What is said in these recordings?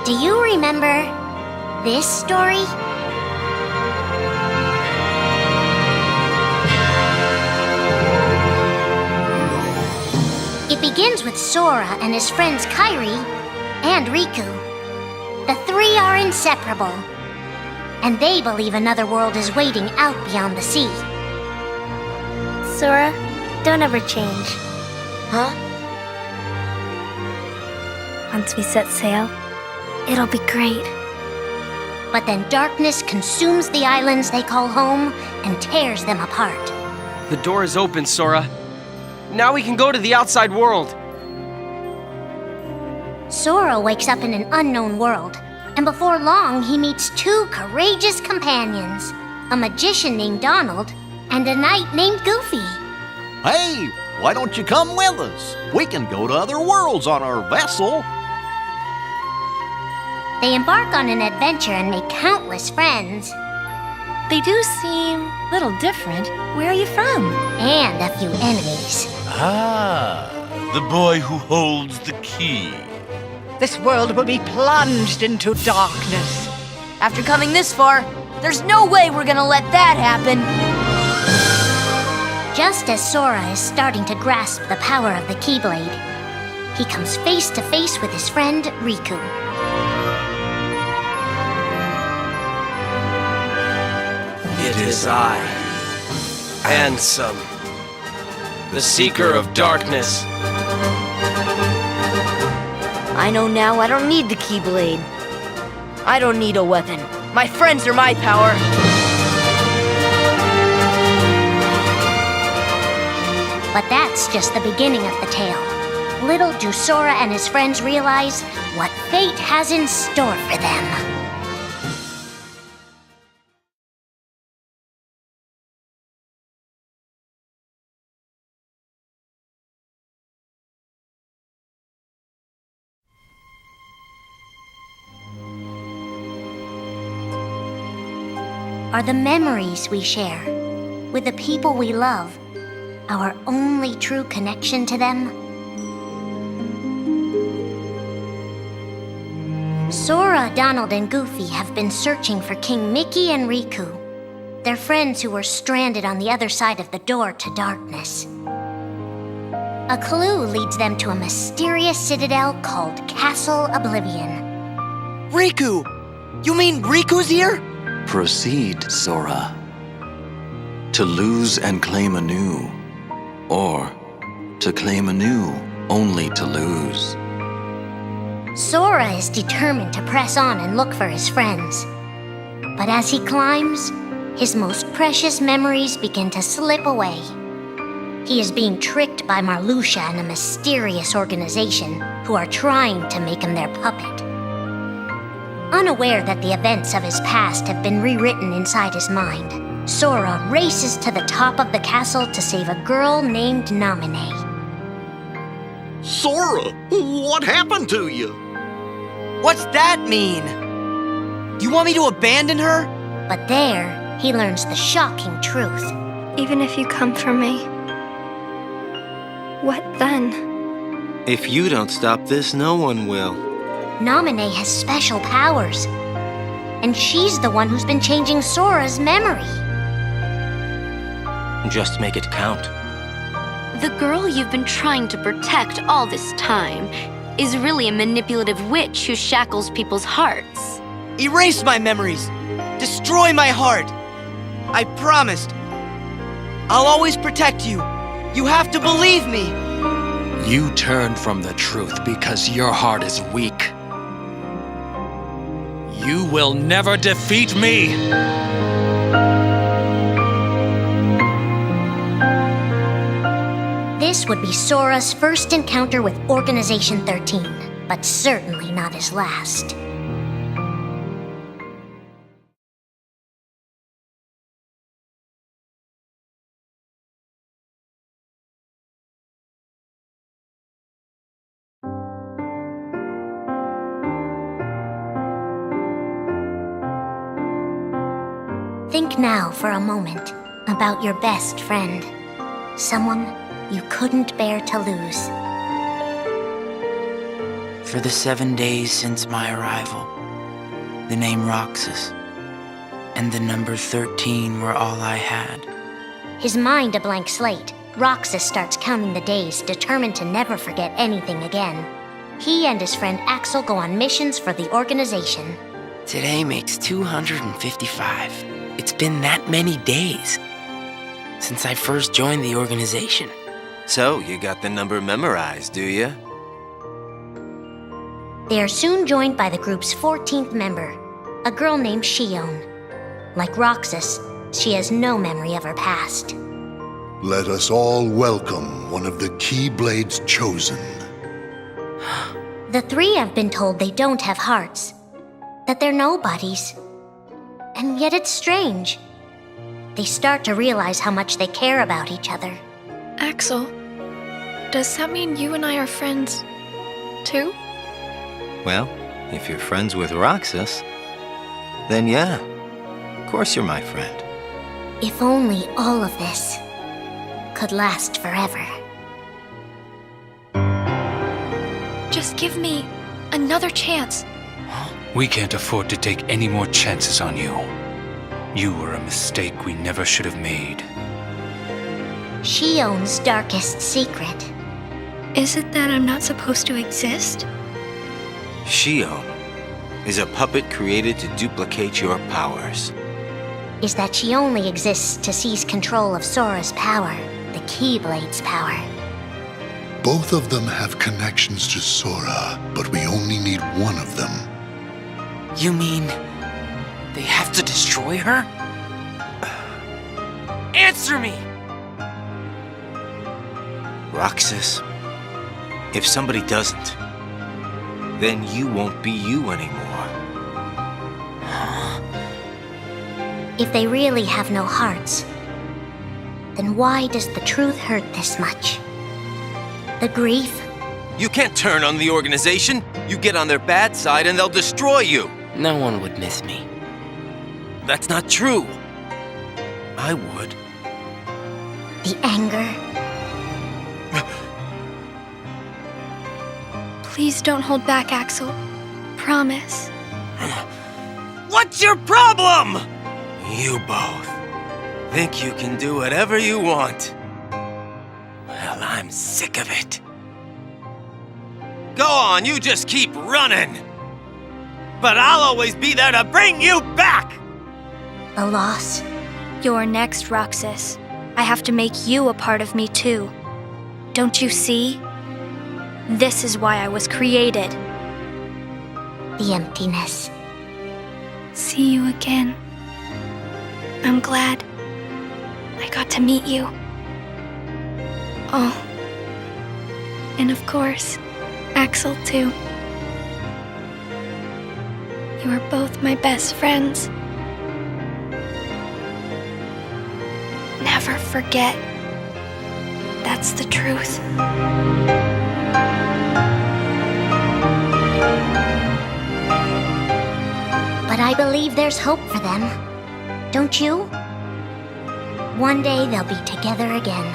Do you remember this story? It begins with Sora and his friends Kairi and Riku. The three are inseparable, and they believe another world is waiting out beyond the sea. Sora, don't ever change. Huh? Once we set sail, it'll be great. But then darkness consumes the islands they call home and tears them apart. The door is open, Sora. Now we can go to the outside world. Sora wakes up in an unknown world, and before long he meets two courageous companions, a magician named Donald and a knight named Goofy. Hey, why don't you come with us? We can go to other worlds on our vessel. They embark on an adventure and make countless friends. They do seem a little different. Where are you from? And a few enemies. Ah, the boy who holds the key. This world will be plunged into darkness. After coming this far, there's no way we're gonna let that happen. Just as Sora is starting to grasp the power of the Keyblade, he comes face to face with his friend Riku. It is I, Ansem, the Seeker of Darkness. I know now I don't need the Keyblade. I don't need a weapon. My friends are my power. But that's just the beginning of the tale. Little do Sora and his friends realize what fate has in store for them. Are the memories we share with the people we love our only true connection to them? Sora, Donald, and Goofy have been searching for King Mickey and Riku, their friends who were stranded on the other side of the door to darkness. A clue leads them to a mysterious citadel called Castle Oblivion. Riku! You mean Riku's here? Proceed, Sora. To lose and claim anew, or to claim anew only to lose. Sora is determined to press on and look for his friends. But as he climbs, his most precious memories begin to slip away. He is being tricked by Marluxia and a mysterious organization who are trying to make him their puppet. Unaware that the events of his past have been rewritten inside his mind, Sora races to the top of the castle to save a girl named Naminé. Sora, what happened to you? What's that mean? You want me to abandon her? But there, he learns the shocking truth. Even if you come for me, what then? If you don't stop this, no one will. Naminé has special powers, and she's the one who's been changing Sora's memory. Just make it count. The girl you've been trying to protect all this time is really a manipulative witch who shackles people's hearts. Erase my memories! Destroy my heart! I promised. I'll always protect you. You have to believe me. You turn from the truth because your heart is weak. You will never defeat me! This would be Sora's first encounter with Organization 13, but certainly not his last. Think now for a moment about your best friend, someone you couldn't bear to lose. For the 7 days since my arrival, the name Roxas and the number 13 were all I had. His mind a blank slate, Roxas starts counting the days, determined to never forget anything again. He and his friend Axel go on missions for the organization. Today makes 255. It's been that many days since I first joined the organization. So, you got the number memorized, do you? They are soon joined by the group's 14th member, a girl named Shion. Like Roxas, she has no memory of her past. Let us all welcome one of the Keyblades chosen. The three have been told they don't have hearts, that they're nobodies. And yet it's strange. They start to realize how much they care about each other. Axel, does that mean you and I are friends, too? Well, if you're friends with Roxas, then yeah, of course you're my friend. If only all of this could last forever. Just give me another chance. We can't afford to take any more chances on you. You were a mistake we never should have made. Shion's darkest secret. Is it that I'm not supposed to exist? Shion is a puppet created to duplicate your powers. Is that she only exists to seize control of Sora's power, the Keyblade's power. Both of them have connections to Sora, but we only need one of them. You mean they have to destroy her? Answer me! Roxas, if somebody doesn't, then you won't be you anymore. If they really have no hearts, then why does the truth hurt this much? The grief? You can't turn on the organization. You get on their bad side and they'll destroy you. No one would miss me. That's not true. I would. The anger? Please don't hold back, Axel. Promise. What's your problem? You both think you can do whatever you want. Well, I'm sick of it. Go on, you just keep running. But I'll always be there to bring you back! The loss? You're next, Roxas. I have to make you a part of me, too. Don't you see? This is why I was created. The emptiness. See you again. I'm glad I got to meet you. Oh. And of course, Axel, too. You are both my best friends. Never forget. That's the truth. But I believe there's hope for them. Don't you? One day they'll be together again.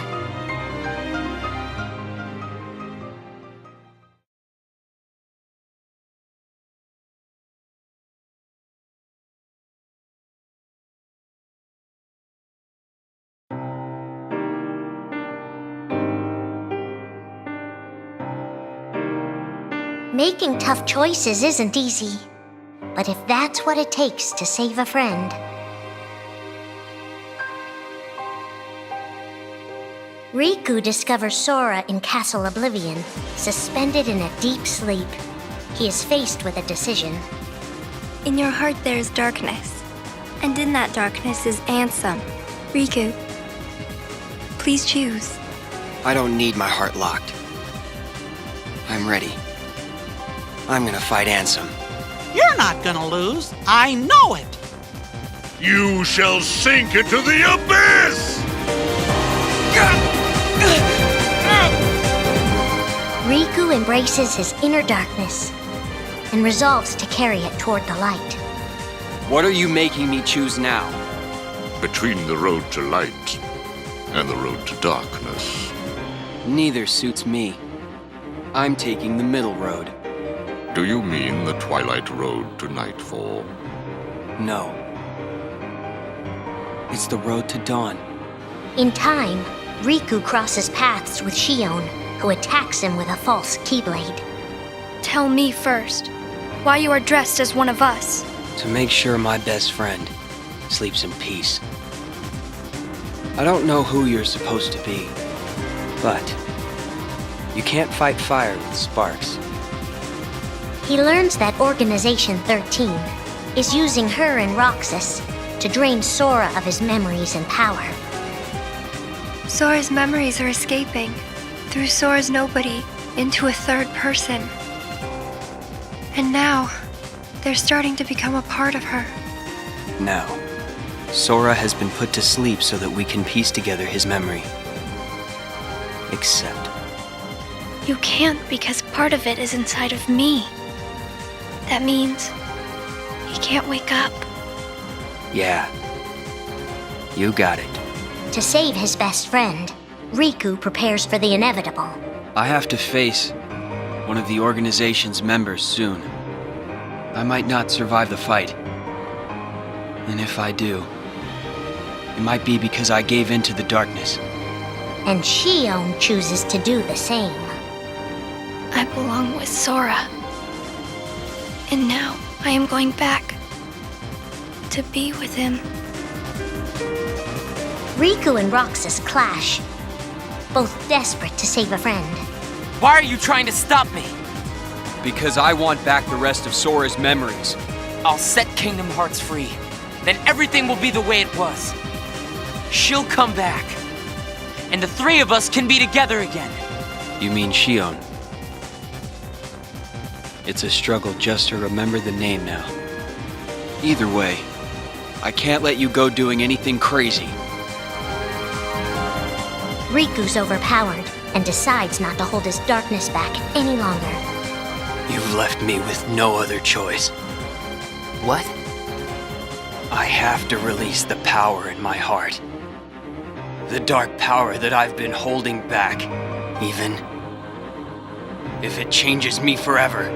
Making tough choices isn't easy, but if that's what it takes to save a friend. Riku discovers Sora in Castle Oblivion, suspended in a deep sleep. He is faced with a decision. In your heart there is darkness, and in that darkness is Ansem. Riku, please choose. I don't need my heart locked. I'm ready. I'm gonna fight Ansem. You're not gonna lose. I know it. You shall sink into the abyss! Riku embraces his inner darkness and resolves to carry it toward the light. What are you making me choose now? Between the road to light and the road to darkness. Neither suits me. I'm taking the middle road. Do you mean the Twilight Road to Nightfall? No. It's the road to dawn. In time, Riku crosses paths with Shion, who attacks him with a false Keyblade. Tell me first, why you are dressed as one of us. To make sure my best friend sleeps in peace. I don't know who you're supposed to be, but you can't fight fire with sparks. He learns that Organization 13 is using her and Roxas to drain Sora of his memories and power. Sora's memories are escaping through Sora's nobody into a third person. And now, they're starting to become a part of her. Now, Sora has been put to sleep so that we can piece together his memory. Except... You can't because part of it is inside of me. That means he can't wake up. Yeah. You got it. To save his best friend, Riku prepares for the inevitable. I have to face one of the organization's members soon. I might not survive the fight. And if I do, it might be because I gave in to the darkness. And Shion chooses to do the same. I belong with Sora. And now I am going back to be with him. Riku and Roxas clash, both desperate to save a friend. Why are you trying to stop me? Because I want back the rest of Sora's memories. I'll set Kingdom Hearts free. Then everything will be the way it was. She'll come back. And the three of us can be together again. You mean Shion? It's a struggle just to remember the name now. Either way, I can't let you go doing anything crazy. Riku's overpowered and decides not to hold his darkness back any longer. You've left me with no other choice. What? I have to release the power in my heart. The dark power that I've been holding back, even if it changes me forever.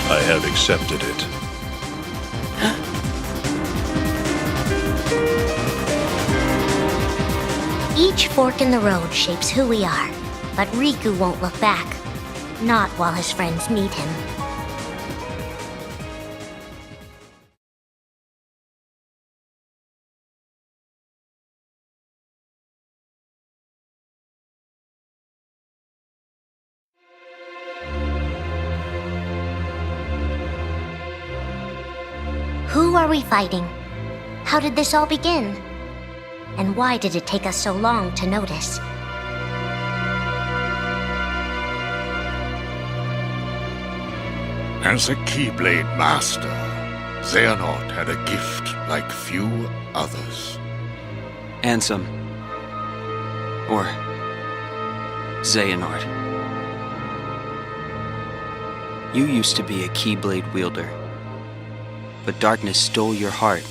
I have accepted it. Each fork in the road shapes who we are, but Riku won't look back. Not while his friends meet him. Who are we fighting? How did this all begin? And why did it take us so long to notice? As a Keyblade Master, Xehanort had a gift like few others. Ansem. Or Xehanort. You used to be a Keyblade wielder, but darkness stole your heart,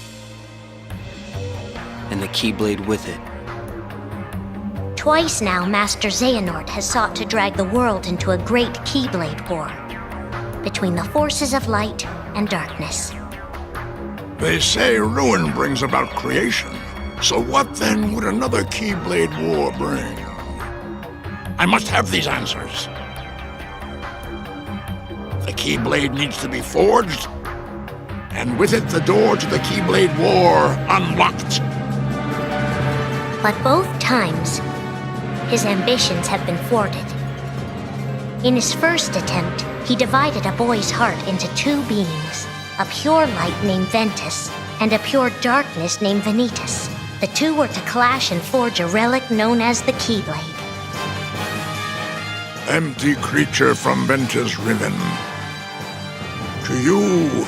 and the Keyblade with it. Twice now, Master Xehanort has sought to drag the world into a great Keyblade war between the forces of light and darkness. They say ruin brings about creation. So what then would another Keyblade war bring? I must have these answers. The Keyblade needs to be forged, and with it the door to the Keyblade war unlocked. But both times, his ambitions have been thwarted. In his first attempt, he divided a boy's heart into two beings, a pure light named Ventus, and a pure darkness named Vanitas. The two were to clash and forge a relic known as the Keyblade. Empty creature from Ventus Riven. To you,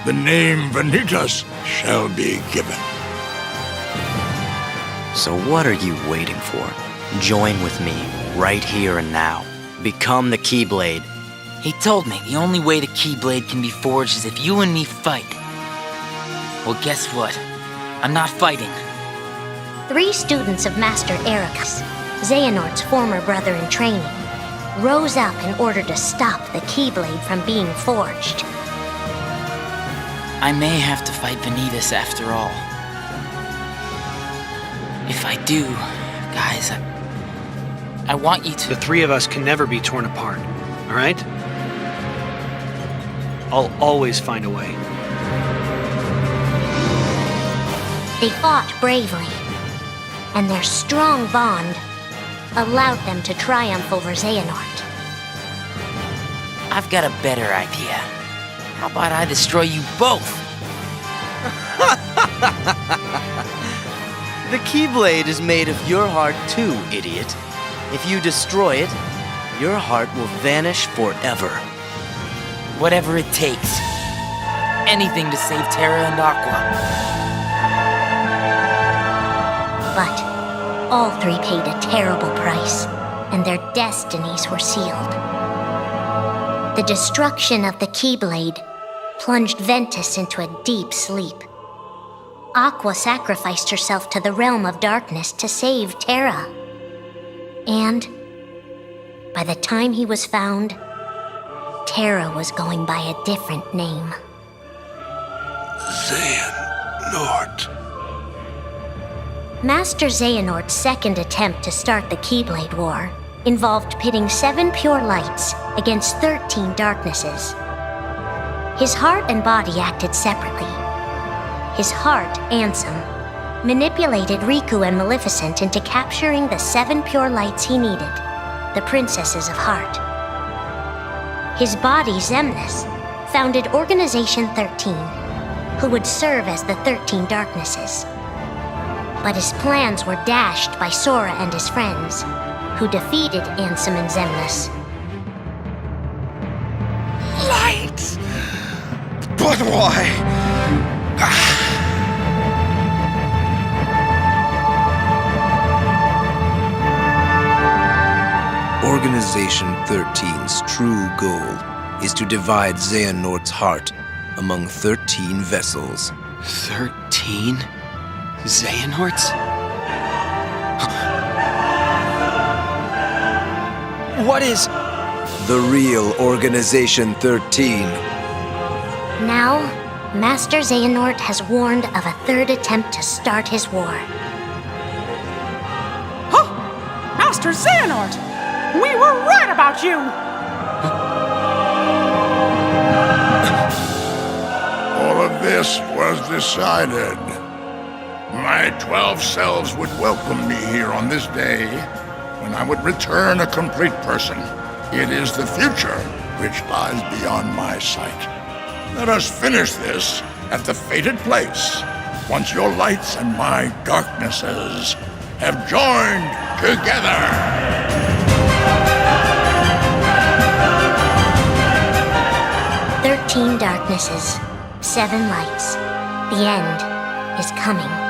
the name Vanitas shall be given. So what are you waiting for? Join with me, right here and now. Become the Keyblade, He told me the only way the Keyblade can be forged is if you and me fight. Well, guess what? I'm not fighting. 3 students of Master Ericus, Xehanort's former brother in training, rose up in order to stop the Keyblade from being forged. I may have to fight Vanitas after all. If I do, guys, I want you to... The 3 of us can never be torn apart, all right? I'll always find a way. They fought bravely, and their strong bond allowed them to triumph over Xehanort. I've got a better idea. How about I destroy you both? The Keyblade is made of your heart too, idiot. If you destroy it, your heart will vanish forever. Whatever it takes. Anything to save Terra and Aqua. But all 3 paid a terrible price, and their destinies were sealed. The destruction of the Keyblade plunged Ventus into a deep sleep. Aqua sacrificed herself to the realm of darkness to save Terra. And by the time he was found, Terra was going by a different name. Xehanort. Master Xehanort's second attempt to start the Keyblade War involved pitting 7 pure lights against 13 darknesses. His heart and body acted separately. His heart, Ansem, manipulated Riku and Maleficent into capturing the 7 pure lights he needed, the Princesses of Heart. His body, Xemnas, founded Organization 13, who would serve as the 13 Darknesses. But his plans were dashed by Sora and his friends, who defeated Ansem and Xemnas. Light! But why? Organization 13's true goal is to divide Xehanort's heart among 13 vessels. 13? Xehanorts? What is... The real Organization 13. Now, Master Xehanort has warned of a 3rd attempt to start his war. Huh! Master Xehanort! We were right about you! All of this was decided. My 12 selves would welcome me here on this day, when I would return a complete person. It is the future which lies beyond my sight. Let us finish this at the fated place, once your lights and my darknesses have joined together. 13 darknesses, 7 lights. The end is coming.